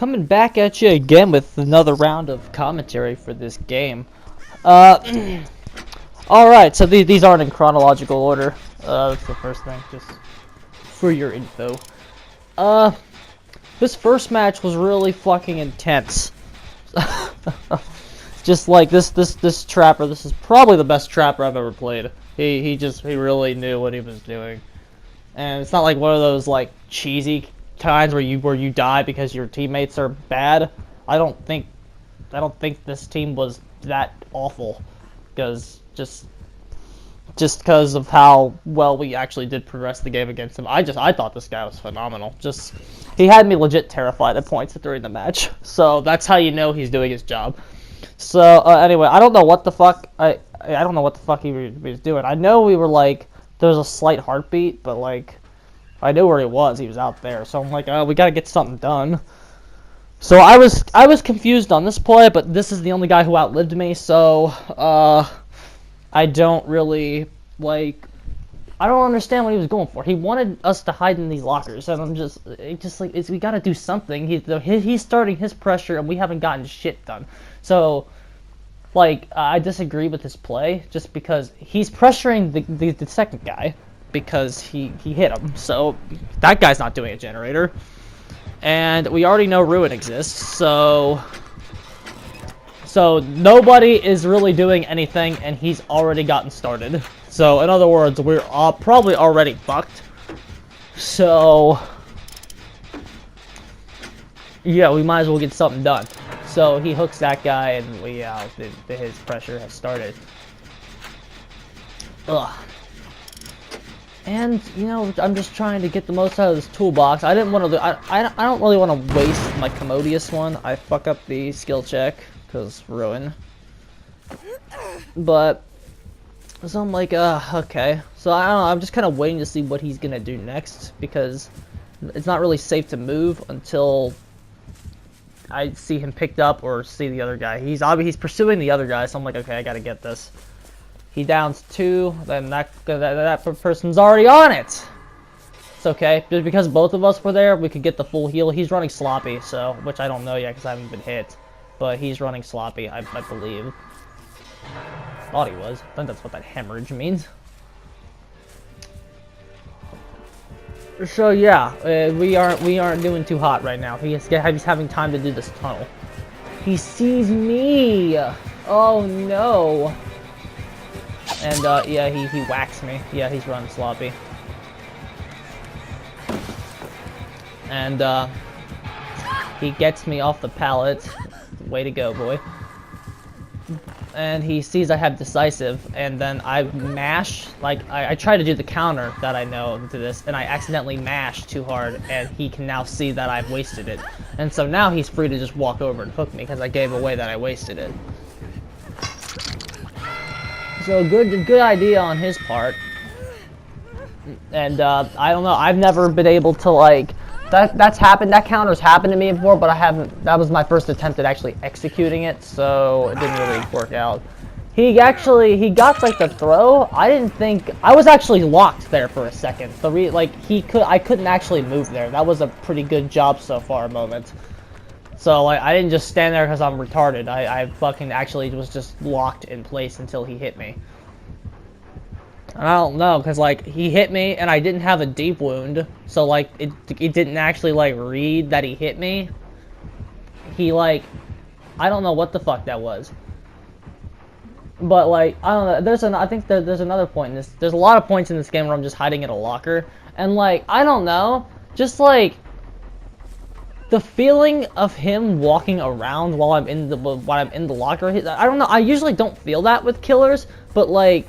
coming back at you again with another round of commentary for this game. Alright, so these aren't in chronological order. That's the first thing, just for your info. This first match was really fucking intense. Just like this trapper, this is probably the best trapper I've ever played. He really knew what he was doing. And it's not like one of those like cheesy times where you die because your teammates are bad. I don't think this team was that awful, because just because of how well we actually did progress the game against him. I thought this guy was phenomenal. He had me legit terrified at points during the match. So that's how you know he's doing his job. So anyway, I don't know what the fuck I don't know what the fuck he was doing. I know we were like, there was a slight heartbeat, but like I knew where he was. He was out there. So I'm like, oh, we gotta get something done. So I was confused on this play, but this is the only guy who outlived me. So I don't really like. I don't understand what he was going for. He wanted us to hide in these lockers, and I'm just like, we gotta do something. He's starting his pressure, and we haven't gotten shit done. So, like, I disagree with his play, just because he's pressuring the second guy, because he hit him. So that guy's not doing a generator, and we already know Ruin exists. So nobody is really doing anything, and he's already gotten started. So in other words, we're probably already fucked. So yeah, we might as well get something done. So he hooks that guy, and his pressure has started. Ugh. And you know, I'm just trying to get the most out of this toolbox. I didn't want to. I don't really want to waste my commodious one. I fuck up the skill check because Ruin. But so I'm like, okay. So I don't know. I'm just kind of waiting to see what he's gonna do next, because it's not really safe to move until I see him picked up or see the other guy. He's pursuing the other guy, so I'm like, okay, I gotta get this. He downs 2, then that person's already on it. It's okay, just because both of us were there, we could get the full heal. He's running sloppy, so, which I don't know yet because I haven't been hit, but he's running sloppy, I believe. Thought he was. I think that's what that hemorrhage means. So yeah, we aren't doing too hot right now. He's having time to do this tunnel. He sees me. Oh no. And yeah, he whacks me. Yeah, he's running sloppy. And he gets me off the pallet. Way to go, boy. And he sees I have decisive, and then I mash, like, I try to do the counter that I know to this, and I accidentally mash too hard, and he can now see that I've wasted it. And so now he's free to just walk over and hook me, because I gave away that I wasted it. So good idea on his part. And I don't know, I've never been able to, like, that's happened, that counter's happened to me before, but I haven't, that was my first attempt at actually executing it, so it didn't really work out. He got, like, the throw. I didn't think, I was actually locked there for a second. I couldn't actually move there. That was a pretty good job so far moment. So, like, I didn't just stand there because I'm retarded. I fucking actually was just locked in place until he hit me. And I don't know, because, like, he hit me, and I didn't have a deep wound, so, like, it didn't actually, like, read that he hit me. He, like, I don't know what the fuck that was. But, like, I don't know, I think there's another point in this. There's a lot of points in this game where I'm just hiding in a locker, and, like, I don't know, just, like, the feeling of him walking around while I'm in the locker, I don't know, I usually don't feel that with killers, but, like,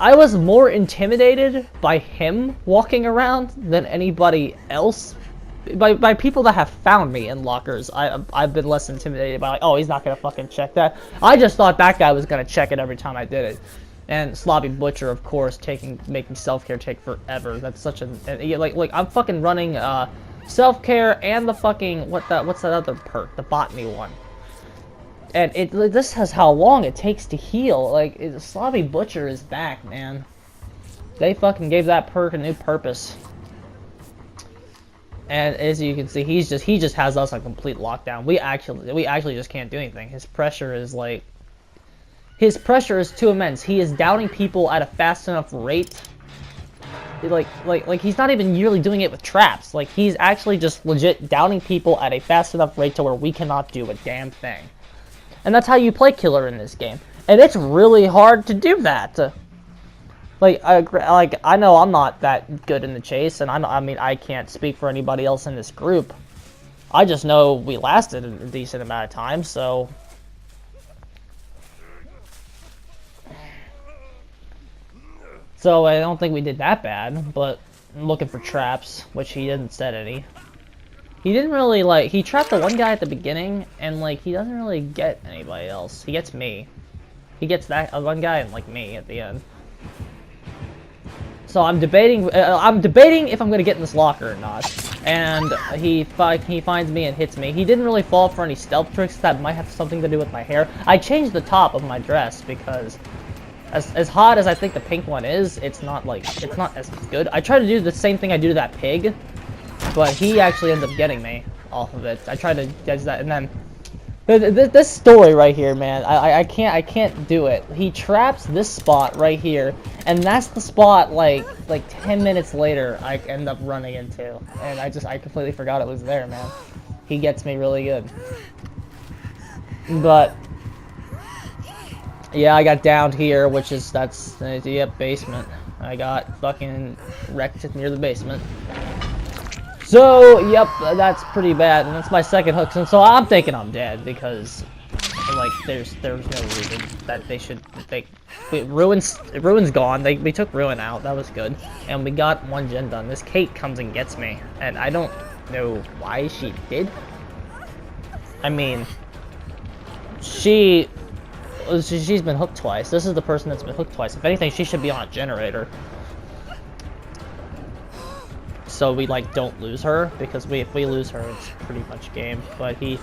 I was more intimidated by him walking around than anybody else. By people that have found me in lockers, I've been less intimidated by, like, oh, he's not gonna fucking check that. I just thought that guy was gonna check it every time I did it. And Sloppy Butcher, of course, making self-care take forever. That's such like I'm fucking running self-care and the fucking what's that other perk, the botany one. And this has how long it takes to heal. Like, Sloppy Butcher is back, man. They fucking gave that perk a new purpose. And as you can see, he just has us on complete lockdown. We actually just can't do anything. His pressure is too immense. He is downing people at a fast enough rate. Like he's not even really doing it with traps. Like, he's actually just legit downing people at a fast enough rate to where we cannot do a damn thing. And that's how you play killer in this game. And it's really hard to do that. Like I know I'm not that good in the chase, and I mean, I can't speak for anybody else in this group. I just know we lasted a decent amount of time, so. So I don't think we did that bad, but I'm looking for traps, which he didn't set any. He didn't really, like, he trapped the one guy at the beginning, and, like, he doesn't really get anybody else. He gets me. He gets that one guy and, like, me at the end. So I'm debating if I'm gonna get in this locker or not. And he finds me and hits me. He didn't really fall for any stealth tricks. That might have something to do with my hair. I changed the top of my dress because as hot as I think the pink one is, it's not as good. I tried to do the same thing I do to that pig, but he actually ended up getting me off of it. I tried to judge that, and then this story right here, man, I can't do it. He traps this spot right here, and that's the spot like 10 minutes later I end up running into, and I completely forgot it was there, man. He gets me really good, but. Yeah, I got downed here, which is, yep, basement. I got fucking wrecked near the basement. So, yep, that's pretty bad, and that's my second hook. And so I'm thinking I'm dead, because, like, there's no reason that Ruin's gone. We took Ruin out, that was good. And we got one gen done. This Kate comes and gets me, and I don't know why she did. I mean, she's been hooked twice. This is the person that's been hooked twice. If anything, she should be on a generator. So we, like, don't lose her, because if we lose her, it's pretty much game. But he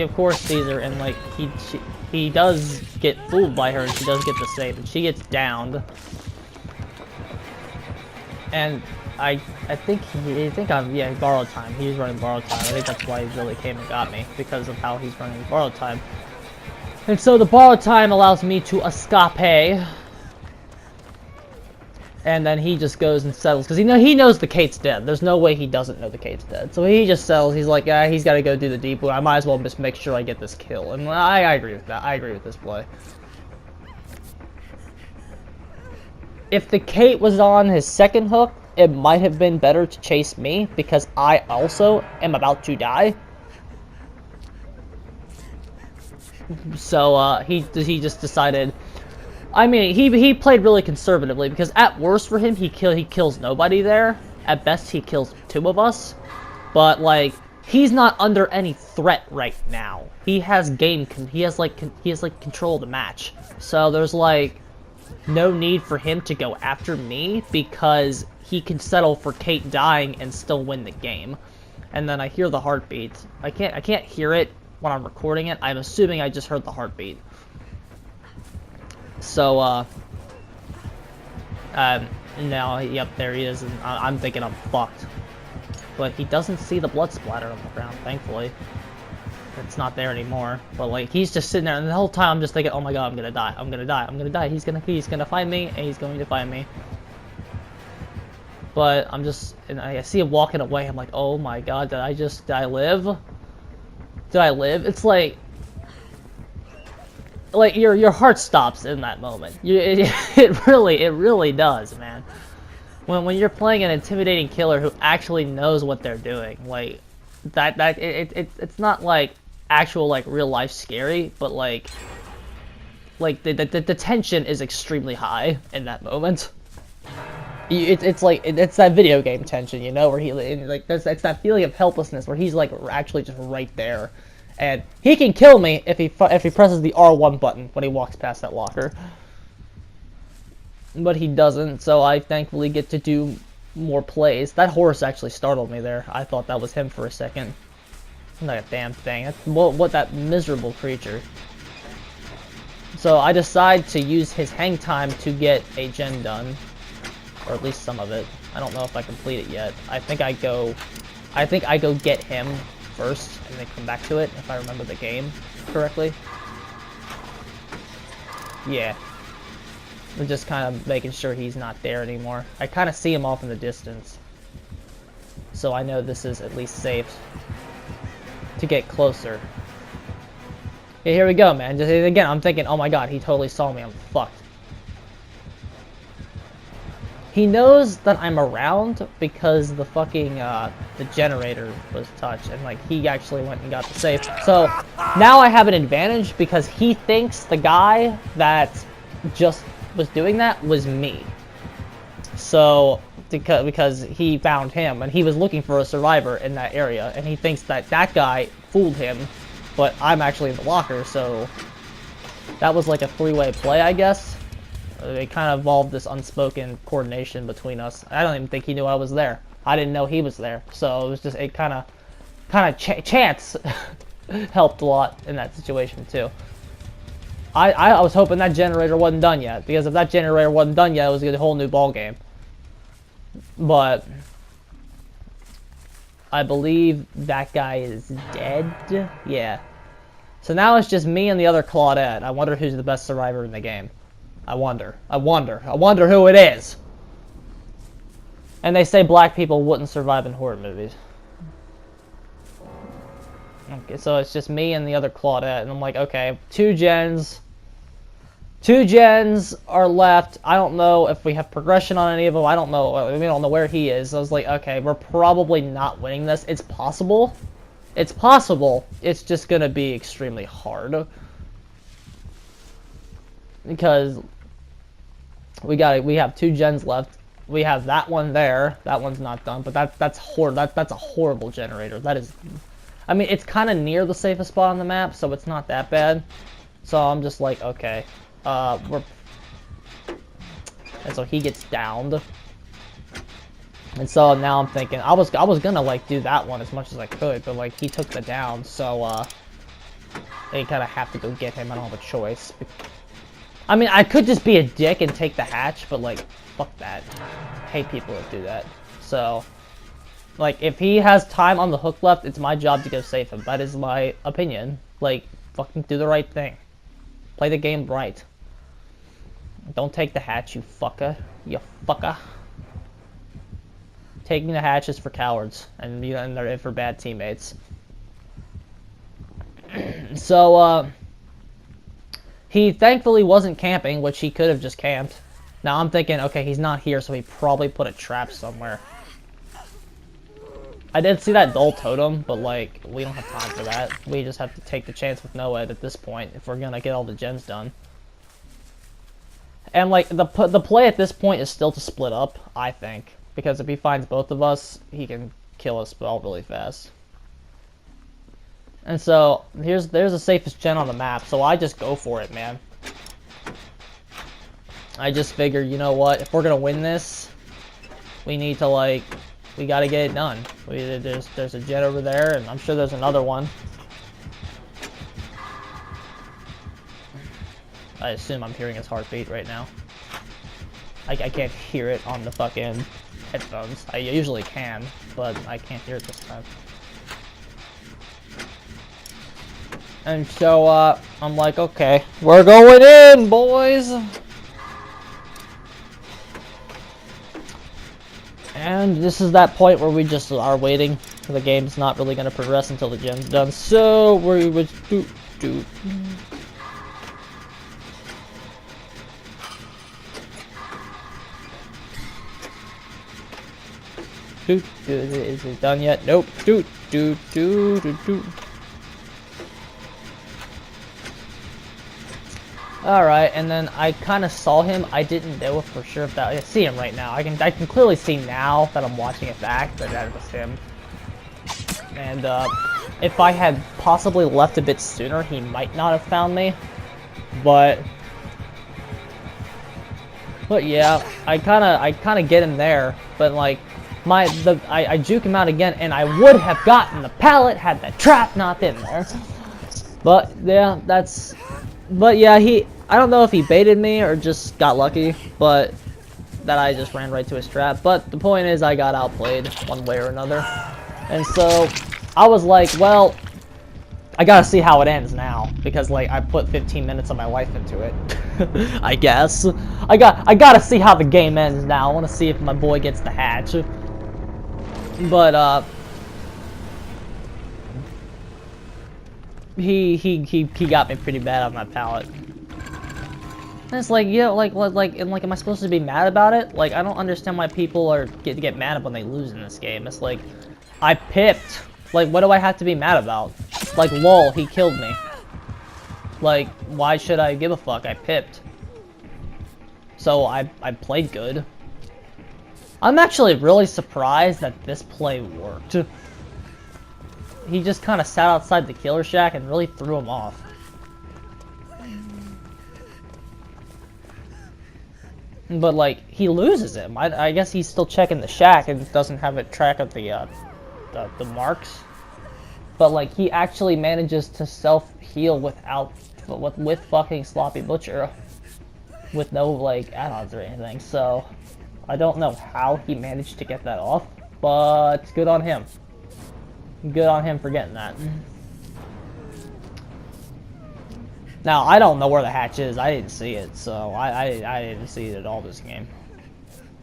of course sees her, and, like, he does get fooled by her, and she does get the save, and she gets downed. And I think he borrowed time. He's running borrowed time. I think that's why he really came and got me, because of how he's running borrowed time. And so the borrowed time allows me to escape. And then he just goes and settles, because he knows the Kate's dead. There's no way he doesn't know the Kate's dead. So he just settles. He's like, yeah, he's got to go do the deep wound. I might as well just make sure I get this kill. And I agree with that. I agree with this play. If the Kate was on his second hook, it might have been better to chase me, because I also am about to die. So he just decided. I mean, he played really conservatively, because at worst for him, he kills nobody there. At best, he kills two of us. But, like, he's not under any threat right now. He has control of the match. So there's, like, no need for him to go after me, because he can settle for Kate dying and still win the game. And then I hear the heartbeat. I can't hear it when I'm recording it. I'm assuming I just heard the heartbeat. So, now, yep, there he is, and I'm thinking I'm fucked. But he doesn't see the blood splatter on the ground, thankfully. It's not there anymore. But, like, he's just sitting there, and the whole time I'm just thinking, oh my god, I'm gonna die, I'm gonna die, I'm gonna die. He's gonna find me, and he's going to find me. But and I see him walking away, I'm like, oh my god, did I live? Did I live? It's like your heart stops in that moment. It really does, man. When you're playing an intimidating killer who actually knows what they're doing, like it's not like actual, like, real life scary, but like the tension is extremely high in that moment. It's that video game tension, you know, where it's that feeling of helplessness where he's, like, actually just right there. And he can kill me if he presses the R1 button when he walks past that locker. But he doesn't, so I thankfully get to do more plays. That horse actually startled me there. I thought that was him for a second. Not a damn thing. That's what that miserable creature. So I decide to use his hang time to get a gen done. Or at least some of it. I don't know if I complete it yet. I think I go I think I go get him first and then come back to it, if I remember the game correctly. Yeah. We're just kind of making sure he's not there anymore. I kind of see him off in the distance. So I know this is at least safe to get closer. Yeah, here we go, man. Just again, I'm thinking, oh my god, he totally saw me. I'm fucked. He knows that I'm around because the fucking, the generator was touched, and, like, he actually went and got the safe. So, now I have an advantage because he thinks the guy that just was doing that was me. So, because he found him, and he was looking for a survivor in that area, and he thinks that that guy fooled him, but I'm actually in the locker, so that was like a three-way play, I guess. It kind of involved this unspoken coordination between us. I don't even think he knew I was there. I didn't know he was there, so it was just it kind of chance helped a lot in that situation too. I was hoping that generator wasn't done yet, because if that generator wasn't done yet, it was a whole new ball game. But I believe that guy is dead. Yeah. So now it's just me and the other Claudette. I wonder who's the best survivor in the game. I wonder who it is. And they say black people wouldn't survive in horror movies. Okay, so it's just me and the other Claudette, and I'm like, okay, two gens are left. I don't know if we have progression on any of them. I don't know. We don't know where he is. So I was like, okay, we're probably not winning this. It's possible. It's possible. It's just gonna be extremely hard. Because we have two gens left. We have that one there. That one's not done, but that's a horrible generator. That is, I mean, it's kind of near the safest spot on the map, so it's not that bad. So I'm just like, okay, and so he gets downed. And so now I'm thinking, I was gonna like do that one as much as I could, but like he took the down, so they kind of have to go get him. I don't have a choice. I mean, I could just be a dick and take the hatch, but, like, fuck that. I hate people that do that. So, like, if he has time on the hook left, it's my job to go save him. That is my opinion. Like, fucking do the right thing. Play the game right. Don't take the hatch, you fucker. You fucker. Taking the hatch is for cowards, and they're for bad teammates. So, he thankfully wasn't camping, which he could have just camped. Now I'm thinking, okay, he's not here, so he probably put a trap somewhere. I did see that dull totem, but like, we don't have time for that. We just have to take the chance with Noed at this point if we're gonna get all the gens done. And like, the play at this point is still to split up, I think. Because if he finds both of us, he can kill us all really fast. And so, there's the safest gen on the map, so I just go for it, man. I just figured, you know what, if we're gonna win this, we need to, like, we gotta get it done. There's a gen over there, and I'm sure there's another one. I assume I'm hearing his heartbeat right now. I can't hear it on the fucking headphones. I usually can, but I can't hear it this time. And so, I'm like, okay, we're going in, boys! And this is that point where we just are waiting. The game's not really going to progress until the gen's done, so we would do. Is it done yet? Nope. Alright, and then I kind of saw him. I didn't know for sure if that... I see him right now. I can clearly see now that I'm watching it back that that was him. And if I had possibly left a bit sooner, he might not have found me. But yeah, I kind of get him there. But like I juke him out again, and I would have gotten the pallet had the trap not been there. But yeah, that's. But yeah, I don't know if he baited me or just got lucky, but that I just ran right to his trap. But the point is I got outplayed one way or another. And so I was like, well, I gotta see how it ends now, because like I put 15 minutes of my life into it. I guess I gotta see how the game ends now. I want to see if my boy gets the hatch. But he got me pretty bad on my palate. And it's like, yeah, am I supposed to be mad about it? Like, I don't understand why people get mad when they lose in this game. It's like, I pipped. Like, what do I have to be mad about? Like, lol, he killed me. Like, why should I give a fuck? I pipped. So, I played good. I'm actually really surprised that this play worked. He just kind of sat outside the killer shack and really threw him off. But, like, he loses him. I guess he's still checking the shack and doesn't have a track of the marks. But, like, he actually manages to self-heal with fucking Sloppy Butcher. With no, like, add-ons or anything. So, I don't know how he managed to get that off. But, good on him. Good on him for getting that. Now, I don't know where the hatch is. I didn't see it, so I didn't see it at all this game.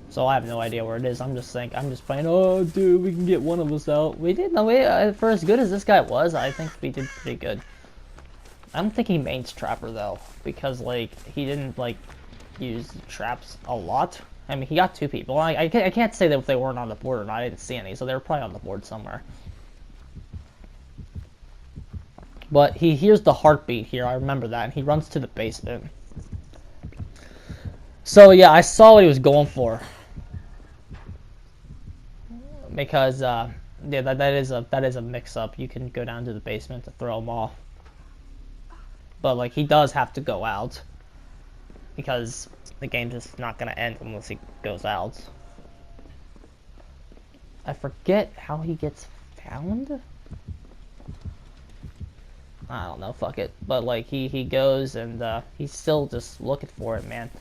So I have no idea where it is. I'm just playing, oh, dude, we can get one of us out. We did, no, for as good as this guy was, I think we did pretty good. I don't think he mains Trapper, though, because, like, he didn't, like, use traps a lot. I mean, he got 2 people. I can't say that if they weren't on the board or not. I didn't see any, so they were probably on the board somewhere. But he hears the heartbeat here, I remember that, and he runs to the basement. So yeah, I saw what he was going for. Because, yeah, that is a mix-up. You can go down to the basement to throw him off. But, like, he does have to go out. Because the game's just not gonna end unless he goes out. I forget how he gets found? I don't know, fuck it. But, like, he goes and, he's still just looking for it, man.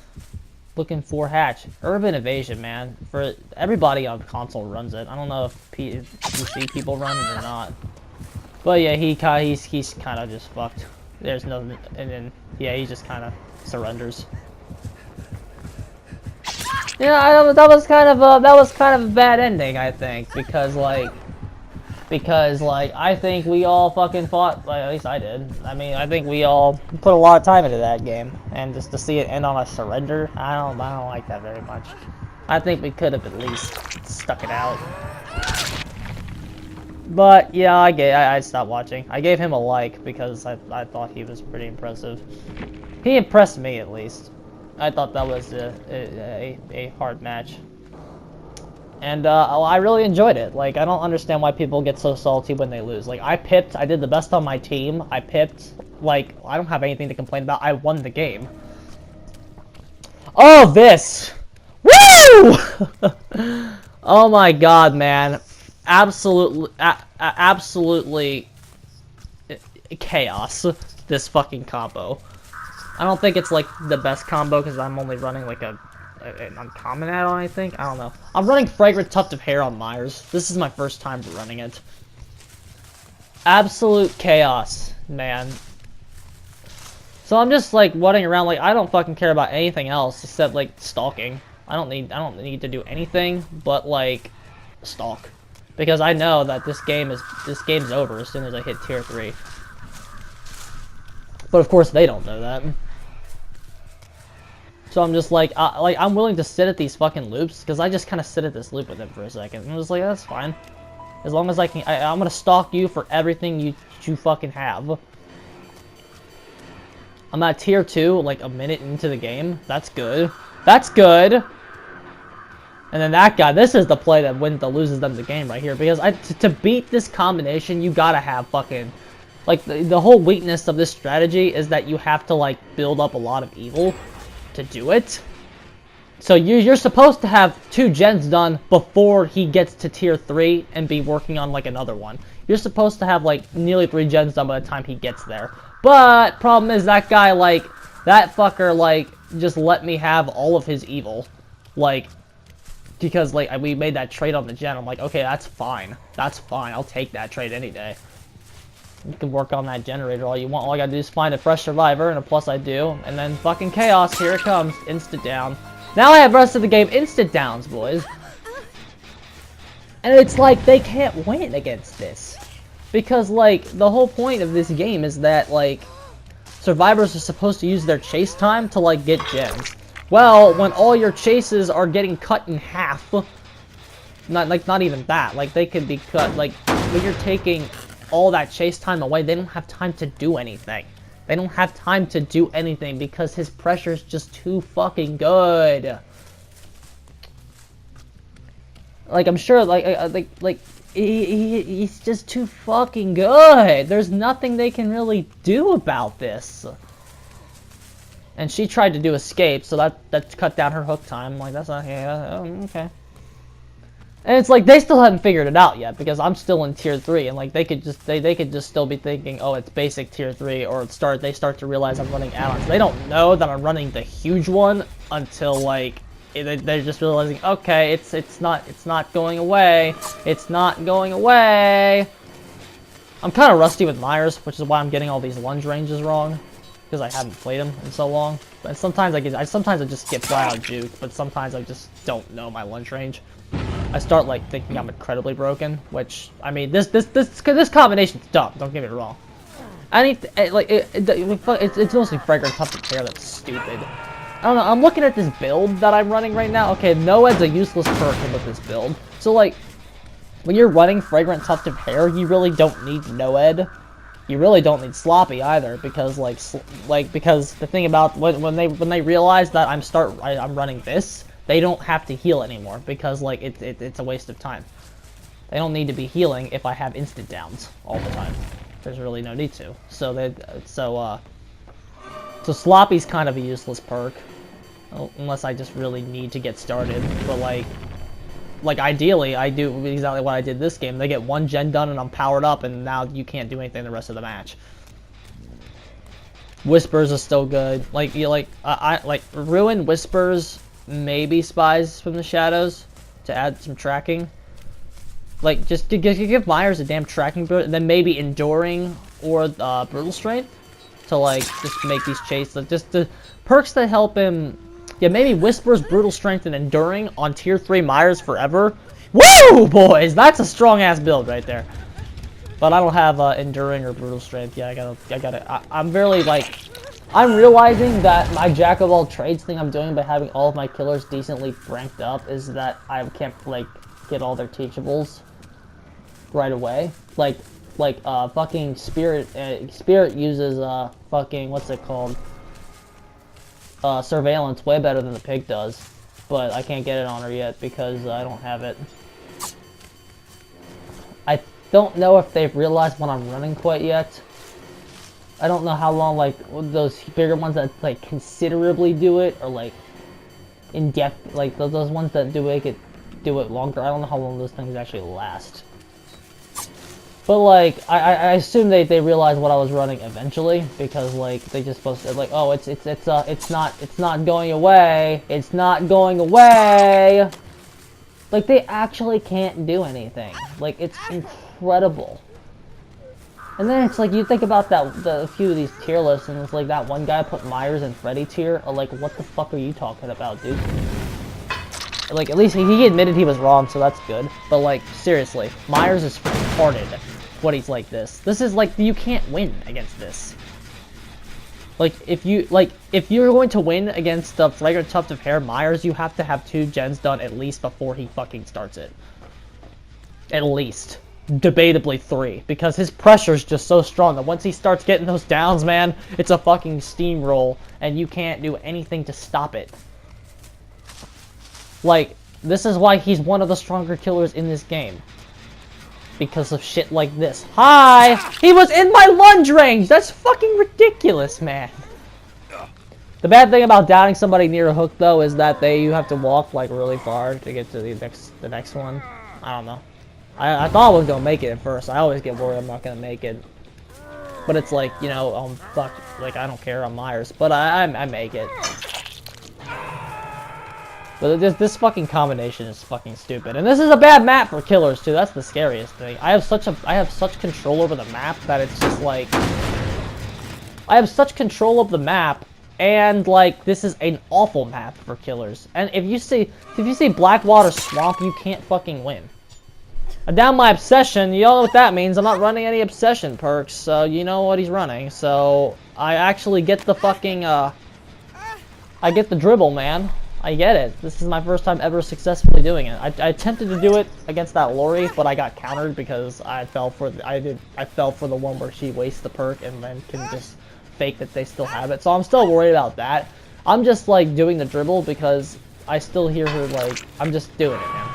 Looking for hatch. Urban Evasion, man. For everybody on console runs it. I don't know if PC people run it or not. But, yeah, he's kind of just fucked. There's nothing, and then, yeah, he just kind of surrenders. Yeah, that was kind of a bad ending, I think, because I think we all fucking fought, like, at least I did. I mean, I think we all put a lot of time into that game, and just to see it end on a surrender, I don't like that very much. I think we could have at least stuck it out. But yeah, I stopped watching. I gave him a like because I thought he was pretty impressive. He impressed me at least. I thought that was a hard match. And I really enjoyed it. Like, I don't understand why people get so salty when they lose. Like, I pipped. I did the best on my team. I pipped. Like, I don't have anything to complain about. I won the game. Oh, this! Woo! Oh my god, man. Absolutely chaos, this fucking combo. I don't think it's, like, the best combo because I'm only running, like, an uncommon add-on, I think. I don't know. I'm running Fragrant Tuft of Hair on Myers. This is my first time running it. Absolute chaos, man. So I'm just, like, running around, like, I don't fucking care about anything else except, like, stalking. I don't need to do anything but, like, stalk. Because I know that this game's over as soon as I hit tier 3. But of course they don't know that. So I'm just like I'm willing to sit at these fucking loops because I just kind of sit at this loop with him for a second. And I'm just like, that's fine. As long as I can, I'm gonna stalk you for everything you fucking have. I'm at tier 2, like a minute into the game. That's good. That's good. And then that guy, this is the play that loses them the game right here. Because to beat this combination, you gotta have fucking, like, the whole weakness of this strategy is that you have to, like, build up a lot of evil to do it. So you're supposed to have 2 gens done before he gets to tier 3 and be working on, like, another one. You're supposed to have, like, nearly 3 gens done by the time he gets there. But problem is that guy, like, that fucker, like, just let me have all of his evil. Like, because like we made that trade on the gen. I'm like, okay, that's fine. That's fine. I'll take that trade any day. You can work on that generator all you want. All I gotta do is find a fresh survivor, and a plus I do. And then fucking chaos, here it comes. Instant down. Now I have rest of the game instant downs, boys. And it's like, they can't win against this. Because, like, the whole point of this game is that, like, survivors are supposed to use their chase time to, like, get gens. Well, when all your chases are getting cut in half, not even that, like, they could be cut, like, when you're taking all that chase time away, they don't have time to do anything. They don't have time to do anything because his pressure is just too fucking good. Like, I'm sure, he's just too fucking good. There's nothing they can really do about this. And she tried to do escape, so that cut down her hook time. Like, that's not, yeah, okay. And it's like, they still haven't figured it out yet, because I'm still in tier 3, and like, they could just still be thinking, oh, it's basic tier 3, or they start to realize I'm running add-ons. They don't know that I'm running the huge one until, like, they're just realizing, okay, it's not going away. It's not going away. I'm kind of rusty with Myers, which is why I'm getting all these lunge ranges wrong, because I haven't played him in so long. But sometimes I just get flat out juke, but sometimes I just don't know my lunge range. I start like thinking I'm incredibly broken, which I mean this combination's dumb. Don't get me wrong. It's mostly fragrant tough to tear that's stupid. I don't know. I'm looking at this build that I'm running right now. Okay, Noed's a useless perk with this build. So like, when you're running fragrant tufted hair, you really don't need Noed. You really don't need Sloppy either, because because the thing about when they realize that I'm running this, they don't have to heal anymore, because like it's a waste of time. They don't need to be healing if I have instant downs all the time. There's really no need to. So Sloppy's kind of a useless perk, unless I just really need to get started. But like ideally, I do exactly what I did this game. They get one gen done and I'm powered up, and now you can't do anything the rest of the match. Whispers are still good. I Ruin Whispers, maybe Spies from the Shadows to add some tracking. Like, just to give Myers a damn tracking build, and then maybe Enduring or Brutal Strength to like just make these chases. Just the perks that help him. Yeah, maybe Whispers, Brutal Strength, and Enduring on tier 3 Myers forever. Woo, boys! That's a strong-ass build right there. But I don't have Enduring or Brutal Strength. Yeah, I'm really, like... I'm realizing that my jack-of-all-trades thing I'm doing by having all of my killers decently ranked up is that I can't, like, get all their teachables right away. Fucking Spirit... Spirit uses, fucking... What's it called? Surveillance way better than the pig does, but I can't get it on her yet because I don't have it. I don't know if they've realized what I'm running quite yet. I don't know how long, like, those bigger ones that, like, considerably do it, or, like, in depth, like, those ones that do it longer. I don't know how long those things actually last. But, like, I assume they realized what I was running eventually, because, like, they just posted, like, oh, it's not going away. It's not going away. Like, they actually can't do anything. Like, it's incredible. And then it's like, you think about a few of these tier lists, and it's like that one guy put Myers and Freddy tier. Or like, what the fuck are you talking about, dude? Like, at least he admitted he was wrong, so that's good. But like, seriously, Myers is retarded when he's like this. This is like, you can't win against this. Like, if you're going to win against the Flagrant Tuft of Hair Myers, you have to have 2 gens done at least before he fucking starts it. At least. Debatably 3, because his pressure's just so strong that once he starts getting those downs, man, it's a fucking steamroll, and you can't do anything to stop it. Like, this is why he's one of the stronger killers in this game. Because of shit like this. Hi! He was in my lunge range! That's fucking ridiculous, man. The bad thing about downing somebody near a hook, though, is that you have to walk, like, really far to get to the next one. I don't know. I thought I was gonna make it at first. I always get worried I'm not gonna make it. But it's like, you know, fuck, like, I don't care, I'm Myers. But I make it. But this fucking combination is fucking stupid, and this is a bad map for killers too. That's the scariest thing. I have such control over the map that it's just like I have such control of the map, and like this is an awful map for killers. And if you see Blackwater Swamp, you can't fucking win. Down my obsession, you all know what that means. I'm not running any obsession perks, so you know what he's running. So I actually get the fucking I get the dribble, man. I get it. This is my first time ever successfully doing it. I attempted to do it against that Lori, but I got countered because I fell for the one where she wastes the perk and then can just fake that they still have it. So I'm still worried about that. I'm just like doing the dribble because I still hear her like I'm just doing it, man.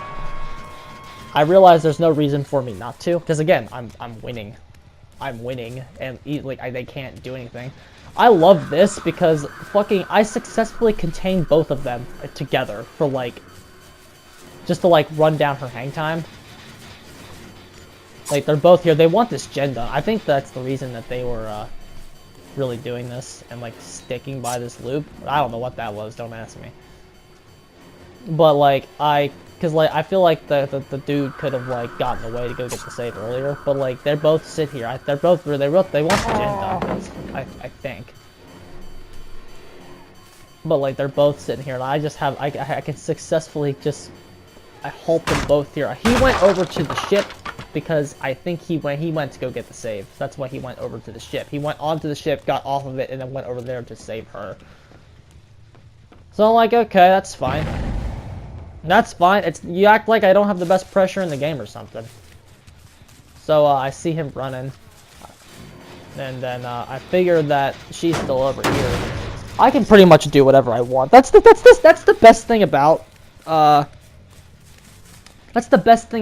I realize there's no reason for me not to, because again, I'm winning. I'm winning, and they can't do anything. I love this because fucking I successfully contained both of them together for like, just to like run down her hang time. Like they're both here. They want this gen done. I think that's the reason that they were really doing this and like sticking by this loop. I don't know what that was. Don't ask me. But like because like I feel like the dude could have like gotten away to go get the save earlier, but like they both sit here. They want the gen done. I think. But like they're both sitting here, and I just have I can successfully just I halt them both here. He went over to the ship because I think he went to go get the save. That's why he went over to the ship. He went onto the ship, got off of it, and then went over there to save her. So I'm like, okay, that's fine. That's fine. You act like I don't have the best pressure in the game or something. So I see him running, and then I figured that she's still over here. I can pretty much do whatever I want. That's the best thing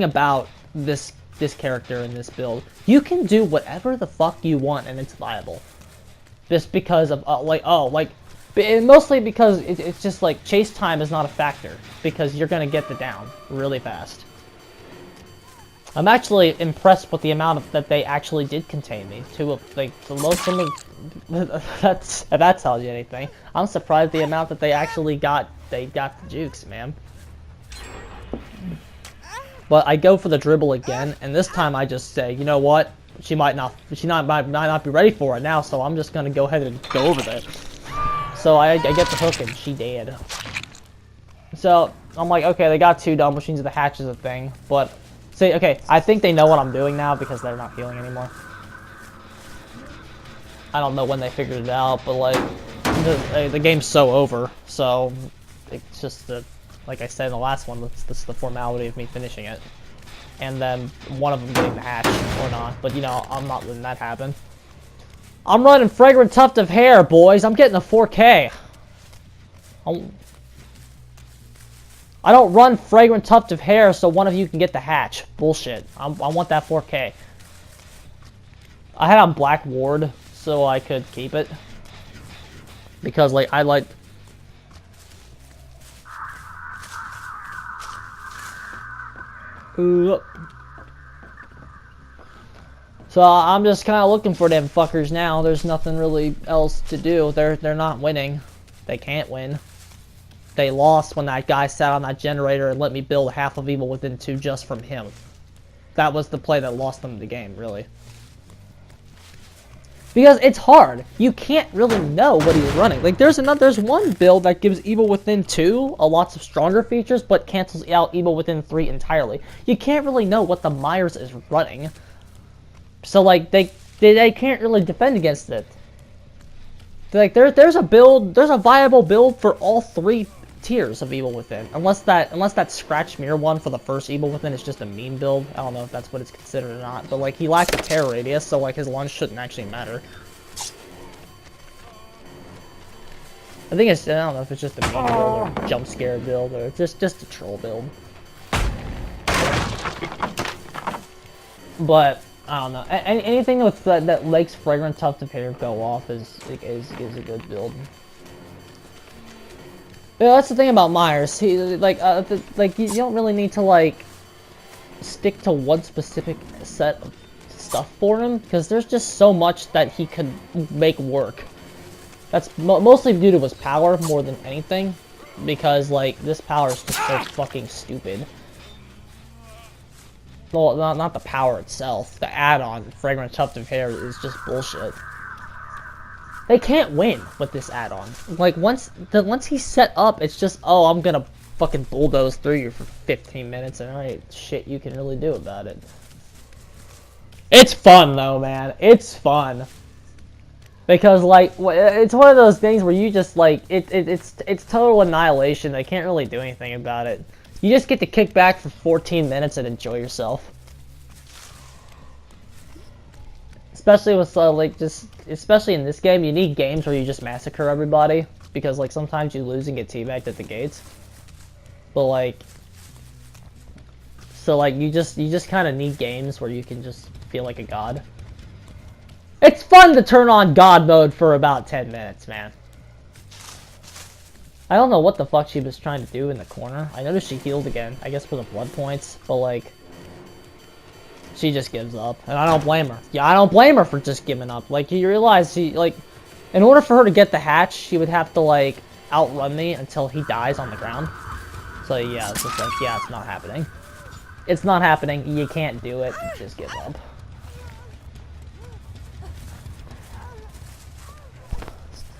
about this character in this build. You can do whatever the fuck you want, and it's viable. Just because of mostly because it's just like chase time is not a factor because you're gonna get the down really fast. I'm actually impressed with the amount that they actually did contain me. If that tells you anything. I'm surprised the amount that they actually got. They got the jukes, man. But I go for the dribble again, and this time I just say, you know what? She might not be ready for it now, so I'm just gonna go ahead and go over there. So I get the hook, and she did. So I'm like, okay, they got 2 double machines. The hatch is a thing, but see, okay, I think they know what I'm doing now because they're not healing anymore. I don't know when they figured it out, but like the game's so over, so it's just like I said in the last one, this is the formality of me finishing it, and then one of them getting the hatch or not. But you know, I'm not letting that happen. I'm running Fragrant Tuft of Hair, boys. I'm getting a 4K. I don't run Fragrant Tuft of Hair so one of you can get the hatch. Bullshit. I want that 4K. I had on Black Ward so I could keep it. Because, like, I like... Ooh. So I'm just kind of looking for them fuckers now. There's nothing really else to do. They're not winning. They can't win. They lost when that guy sat on that generator and let me build half of Evil Within 2 just from him. That was the play that lost them the game, really. Because it's hard. You can't really know what he's running. Like there's one build that gives Evil Within 2 a lots of stronger features, but cancels out Evil Within 3 entirely. You can't really know what the Myers is running. So like they can't really defend against it. Like there's a viable build for all 3 tiers of Evil Within, unless that Scratch Mirror one for the first Evil Within is just a meme build. I don't know if that's what it's considered or not, but like he lacks a terror radius, so like his lunge shouldn't actually matter. I think I don't know if it's just a meme build or jump scare build or just a troll build. But I don't know. Anything with that makes Fragrant Tuft of Hair go off is a good build. Yeah, that's the thing about Myers. He you don't really need to like stick to one specific set of stuff for him because there's just so much that he could make work. That's mostly due to his power more than anything. because, like, this power is just so fucking stupid. Well, not the power itself. The add-on, Fragrant Tuft of Hair, is just bullshit. They can't win with this add-on. Like, once he's set up, it's just, oh, I'm gonna fucking bulldoze through you for 15 minutes, and alright, shit you can really do about it. It's fun, though, man. It's fun. Because, like, it's one of those things where you just, like, it's total annihilation. They can't really do anything about it. You just get to kick back for 14 minutes and enjoy yourself. Especially with, especially in this game, you need games where you just massacre everybody. Because, like, sometimes you lose and get teabagged at the gates. But, like, so, like, you just kind of need games where you can just feel like a god. It's fun to turn on God mode for about 10 minutes, man. I don't know what the fuck she was trying to do in the corner. I noticed she healed again, I guess for the blood points, but like, she just gives up, and I don't blame her. Yeah, I don't blame her for just giving up. Like, you realize she, like, in order for her to get the hatch, she would have to, like, outrun me until he dies on the ground. So yeah, it's just like, yeah, it's not happening. It's not happening, you can't do it, just give up.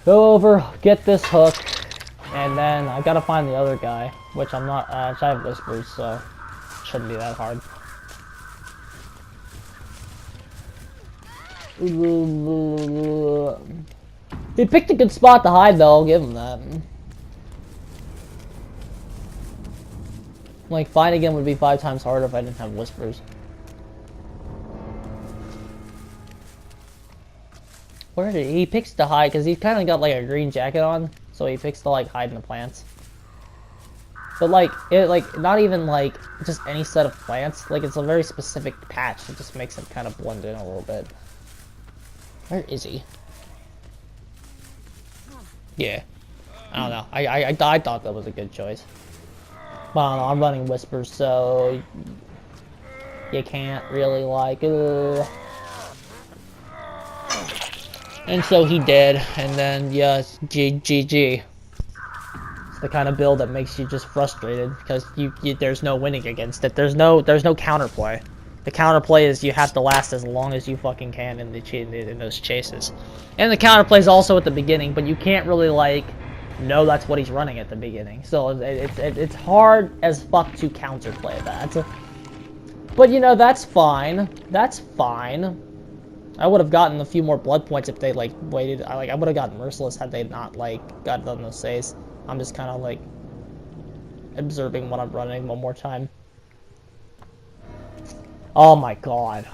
Go over, get this hook, and then I gotta find the other guy, which I'm not, I have whispers, so it shouldn't be that hard. He picked a good spot to hide, though, I'll give him that. Like, finding him would be 5 times harder if I didn't have whispers. Where did he picks to hide? Because he's kind of got like a green jacket on, so he picks to like hide in the plants. But like, not even like just any set of plants. Like, it's a very specific patch that just makes it kind of blend in a little bit. Where is he? Yeah, I don't know. I thought that was a good choice. But I don't know, I'm running whispers, so you can't really like. And so he did, and then, yes, GG. It's the kind of build that makes you just frustrated, because there's no winning against it. There's no counterplay. The counterplay is you have to last as long as you fucking can in those chases. And the counterplay is also at the beginning, but you can't really, like, know that's what he's running at the beginning. So it's hard as fuck to counterplay that. But, you know, that's fine. That's fine. I would have gotten a few more blood points if they, like, waited. I would have gotten Merciless had they not, like, gotten those saves. I'm just kind of, like, observing what I'm running one more time. Oh my god.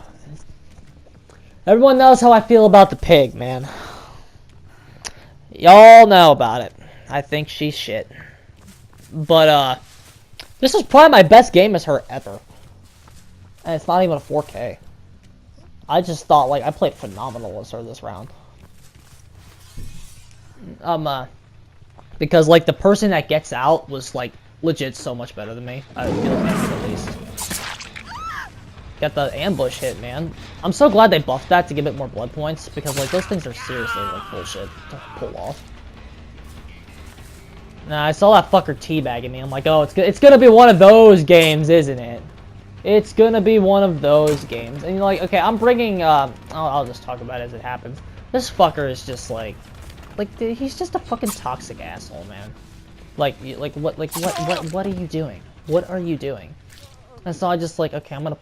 Everyone knows how I feel about the pig, man. Y'all know about it. I think she's shit. But, this is probably my best game as her ever. And it's not even a 4K. I just thought, like, I played phenomenal as her this round. Because, like, the person that gets out was, like, legit so much better than me. I feel like at least. Got the ambush hit, man. I'm so glad they buffed that to give it more blood points, because, like, those things are seriously, like, bullshit to pull off. Nah, I saw that fucker teabagging me. I'm like, oh, it's gonna be one of those games, isn't it? It's gonna be one of those games. And you're like, okay, I'm bringing, I'll just talk about it as it happens. This fucker is just like, dude, he's just a fucking toxic asshole, man. What are you doing? What are you doing? And so I just like, okay, I'm gonna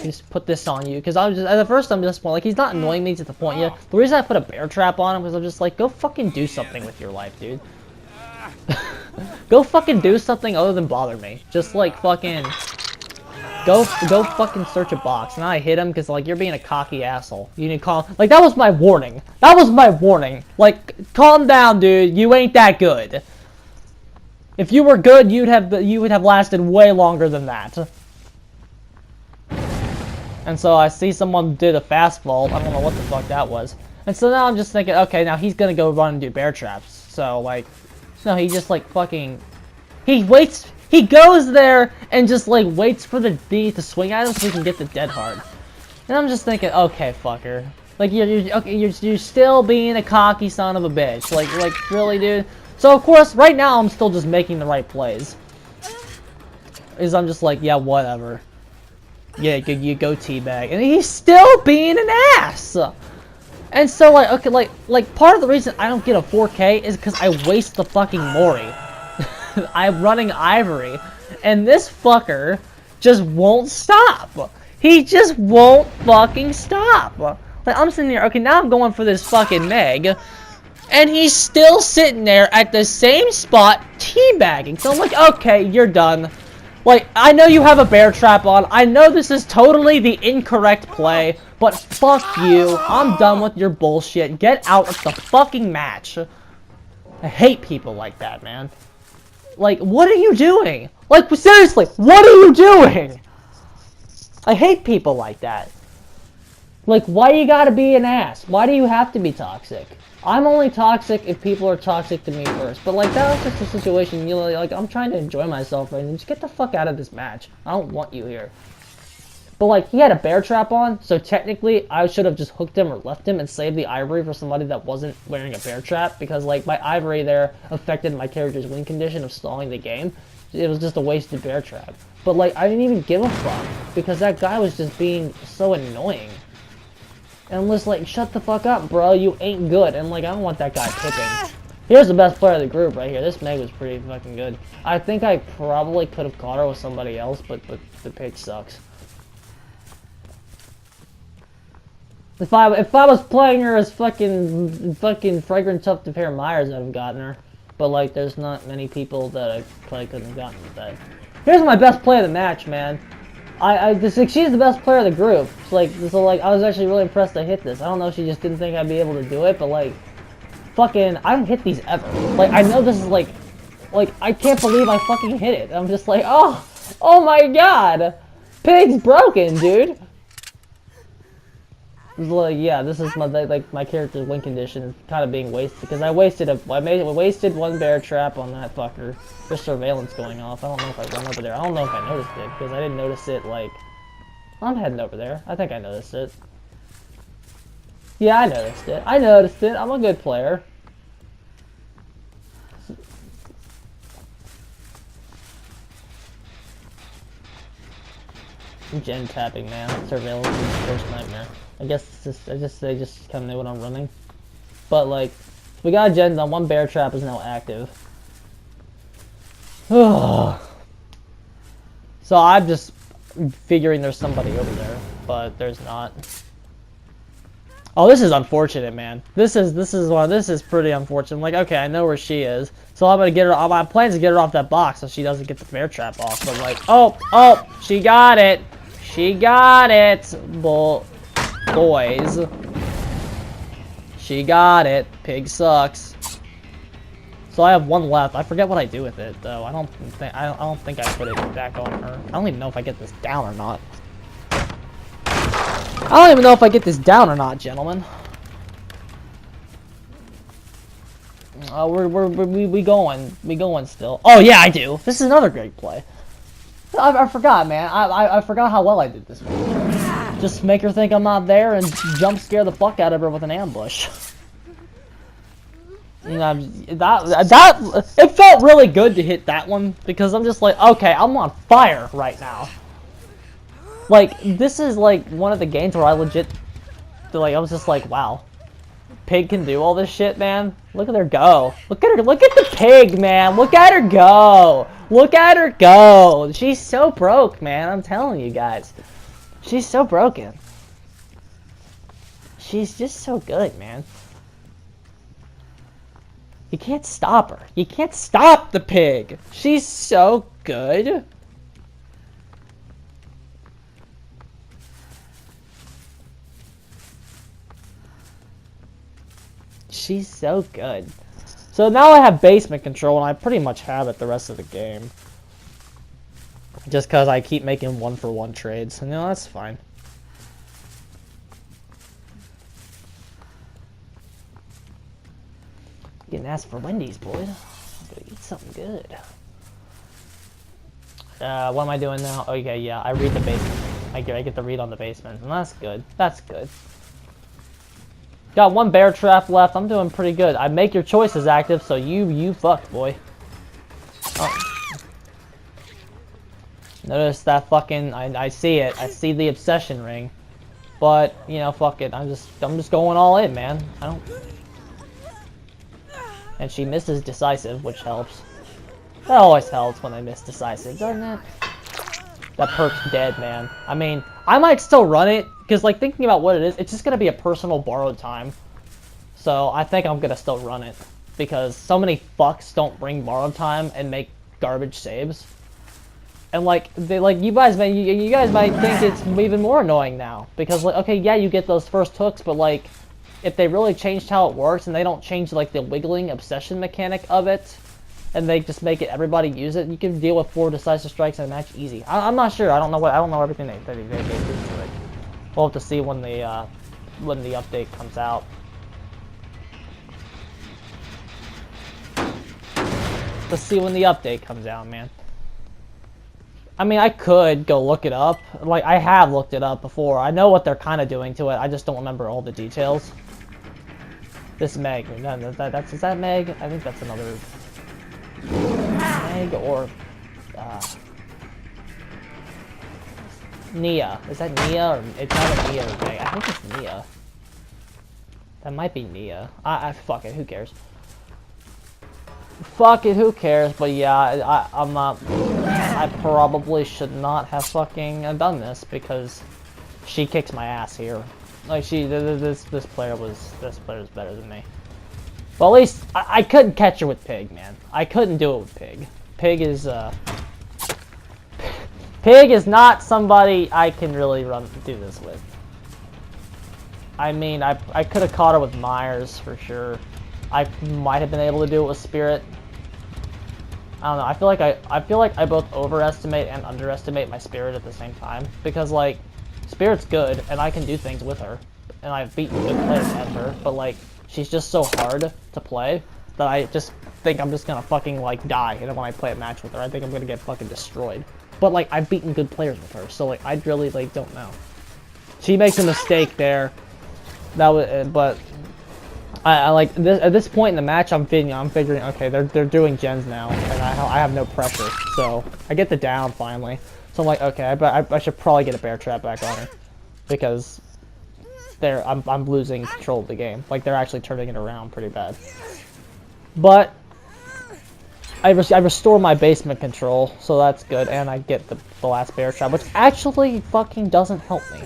just put this on you, because I was just, at first I'm just like, he's not annoying me to the point yet. The reason I put a bear trap on him was I'm just like, go fucking do something with your life, dude. Go fucking do something other than bother me. Just like fucking. Go fucking search a box. Now I hit him because, like, you're being a cocky asshole. You need to calm. Like, that was my warning. That was my warning. Like, calm down, dude. You ain't that good. If you were good, you would have lasted way longer than that. And so I see someone did a fast vault. I don't know what the fuck that was. And so now I'm just thinking, okay, now he's gonna go run and do bear traps. So, like, no, he just, like, fucking. He waits. He goes there and just, like, waits for the D to swing at him so he can get the dead hard. And I'm just thinking, okay, fucker. Like, you're still being a cocky son of a bitch. Like, really, dude? So of course, right now I'm still just making the right plays. Is I'm just like, yeah, whatever. Yeah, you go teabag, and he's still being an ass. And so like, okay, like part of the reason I don't get a 4K is because I waste the fucking Mori. I'm running Ivory, and this fucker just won't stop. He just won't fucking stop. Like, I'm sitting here, okay, now I'm going for this fucking Meg, and he's still sitting there at the same spot, teabagging. So I'm like, okay, you're done. Like, I know you have a bear trap on. I know this is totally the incorrect play, but fuck you. I'm done with your bullshit. Get out of the fucking match. I hate people like that, man. Like, what are you doing? Like, seriously, what are you doing? I hate people like that. Like, why you gotta be an ass? Why do you have to be toxic? I'm only toxic if people are toxic to me first. But, like, that was just a situation, you know, like, I'm trying to enjoy myself right now. Just get the fuck out of this match. I don't want you here. But, like, he had a bear trap on, so technically, I should have just hooked him or left him and saved the Ivory for somebody that wasn't wearing a bear trap. Because, like, my Ivory there affected my character's win condition of stalling the game. It was just a wasted bear trap. But, like, I didn't even give a fuck. Because that guy was just being so annoying. And I'm just like, shut the fuck up, bro. You ain't good. And, like, I don't want that guy pipping. Here's the best player of the group right here. This Meg was pretty fucking good. I think I probably could have caught her with somebody else, but the pitch sucks. If I was playing her as fucking Fragrant Tuft of Hair Myers, I'd have gotten her. But, like, there's not many people that I probably couldn't have gotten with that. Here's my best play of the match, man. She's the best player of the group. So I was actually really impressed to hit this. I don't know if she just didn't think I'd be able to do it, but, like, fucking, I don't hit these ever. Like, I know this is, like, I can't believe I fucking hit it. I'm just like, oh my god! Pig's broken, dude! It's like, yeah, this is my character's win condition kind of being wasted, because I wasted one bear trap on that fucker. There's surveillance going off. I don't know if I run over there. I don't know if I noticed it, because I didn't notice it, like, I'm heading over there. I think I noticed it. Yeah, I noticed it. I'm a good player. Gen tapping, man. Surveillance is the first nightmare. I guess they just kind of know what I'm running. But, like, we got gens on. One bear trap is now active. So I'm just figuring there's somebody over there, but there's not. Oh, this is unfortunate, man. This is pretty unfortunate. Like, okay, I know where she is, so I'm gonna get her. My plan is to get her off that box so she doesn't get the bear trap off. But like, oh, she got it. She got it, boys. She got it. Pig sucks. So I have one left. I forget what I do with it though. I don't think I put it back on her. I don't even know if I get this down or not. I don't even know if I get this down or not, gentlemen. We going still. Oh yeah, I do. This is another great play. I forgot, man. I forgot how well I did this one. Just make her think I'm not there and jump scare the fuck out of her with an ambush. You know, it felt really good to hit that one because I'm just like, okay, I'm on fire right now. Like, this is like one of the games where I legit, like, I was just like, wow, Pig can do all this shit, man. Look at her go. Look at her. Look at the pig, man. Look at her go. Look at her go. She's so broke, man. I'm telling you guys. She's so broken. She's just so good, man. You can't stop her. You can't stop the pig. She's so good. She's so good. So now I have basement control, and I pretty much have it the rest of the game. Just because I keep making 1-for-1 trades. And, you know, that's fine. Getting asked for Wendy's, boys. I'm gonna eat something good. What am I doing now? Okay, yeah, I read the basement. I get the read on the basement, and that's good. That's good. Got one bear trap left. I'm doing pretty good. I make your choices active, so you fucked, boy. Oh. Notice that fucking, I see it. I see the obsession ring. But, you know, fuck it. I'm just going all in, man. I don't... And she misses decisive, which helps. That always helps when they miss decisive, doesn't it? That perk's dead, man. I mean, I might still run it, because, like, thinking about what it is, it's just gonna be a personal borrowed time. So, I think I'm gonna still run it. Because so many fucks don't bring borrowed time and make garbage saves. And like you guys might think it's even more annoying now because like okay yeah you get those first hooks but like if they really changed how it works and they don't change like the wiggling obsession mechanic of it and they just make it everybody use it, you can deal with 4 decisive strikes in a match easy. I'm not sure. I don't know everything they do to it. We'll have to see when the update comes out. Let's see when the update comes out, man. I mean, I could go look it up. Like, I have looked it up before. I know what they're kind of doing to it. I just don't remember all the details. This Meg. No, is that Meg? I think that's another... Meg or... Nia. Is that Nia? Or it's not a Nia or Meg. I think it's Nia. That might be Nia. Fuck it. Who cares? Fuck it, who cares? But yeah, I'm not... I probably should not have fucking done this because she kicks my ass here. Like this player is better than me. Well, at least I couldn't catch her with Pig, man. I couldn't do it with Pig. Pig is not somebody I can really do this with. I mean, I could have caught her with Myers for sure. I might have been able to do it with Spirit. I don't know. I feel like I both overestimate and underestimate my Spirit at the same time because like Spirit's good and I can do things with her and I've beaten good players at her, but like she's just so hard to play that I just think I'm just gonna fucking like die and when I play a match with her I think I'm gonna get fucking destroyed. But like I've beaten good players with her, so like I really like don't know. She makes a mistake there. That was but I like this at this point in the match. I'm figuring okay, they're doing gens now, and I have no pressure, so I get the down finally. So I'm like, okay, I should probably get a bear trap back on her because I'm losing control of the game. Like they're actually turning it around pretty bad. But I restore my basement control, so that's good, and I get the last bear trap, which actually fucking doesn't help me.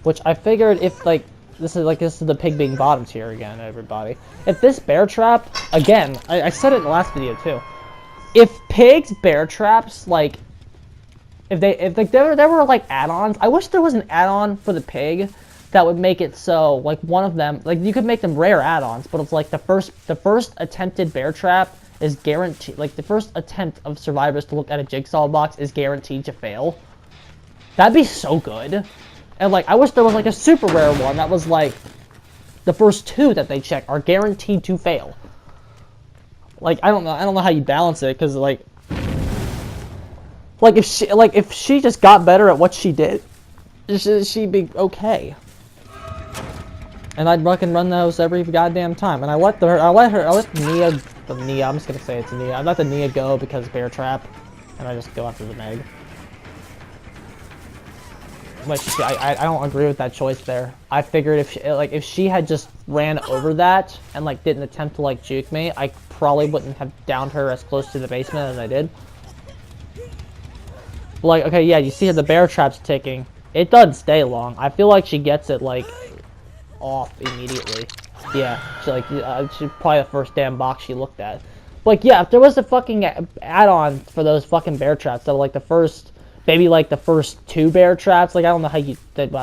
Which I figured if like. This is the Pig being bottom tier again, everybody. If this bear trap, again, I said it in the last video too. If Pig's bear traps, like, if there were like add-ons, I wish there was an add-on for the Pig that would make it so, like, one of them, like, you could make them rare add-ons, but it's like the first attempted bear trap is guaranteed, like, the first attempt of survivors to look at a jigsaw box is guaranteed to fail. That'd be so good. And, like, I wish there was, like, a super rare one that was, like, the first 2 that they check are guaranteed to fail. Like, I don't know how you balance it, because, like, if she just got better at what she did, she'd be okay. And I'd fucking run those every goddamn time. And I let Nia, I'm just gonna say it's Nia. I let the Nia go because bear trap, and I just go after the Meg. Which I don't agree with that choice there. I figured if she had just ran over that and like didn't attempt to like juke me, I probably wouldn't have downed her as close to the basement as I did. Like, okay, yeah, you see how the bear trap's ticking. It doesn't stay long. I feel like she gets it like off immediately. Yeah, she's probably the first damn box she looked at. Like, yeah, if there was a fucking add-on for those fucking bear traps that were like the first. Maybe like the first 2 bear traps. Like I don't know how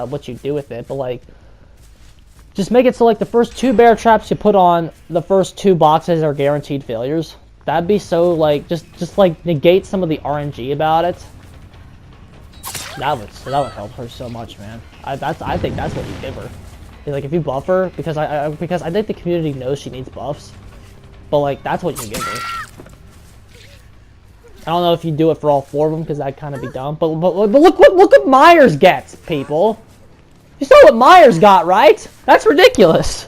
what you do with it, but like just make it so like the first 2 bear traps you put on the first 2 boxes are guaranteed failures. That'd be so like just like negate some of the RNG about it. That would help her so much, man. I think that's what you give her. Like if you buff her because I think the community knows she needs buffs, but like that's what you give her. I don't know if you do it for all 4 of them because that'd kind of be dumb. But look what Myers gets, people. You saw what Myers got, right? That's ridiculous.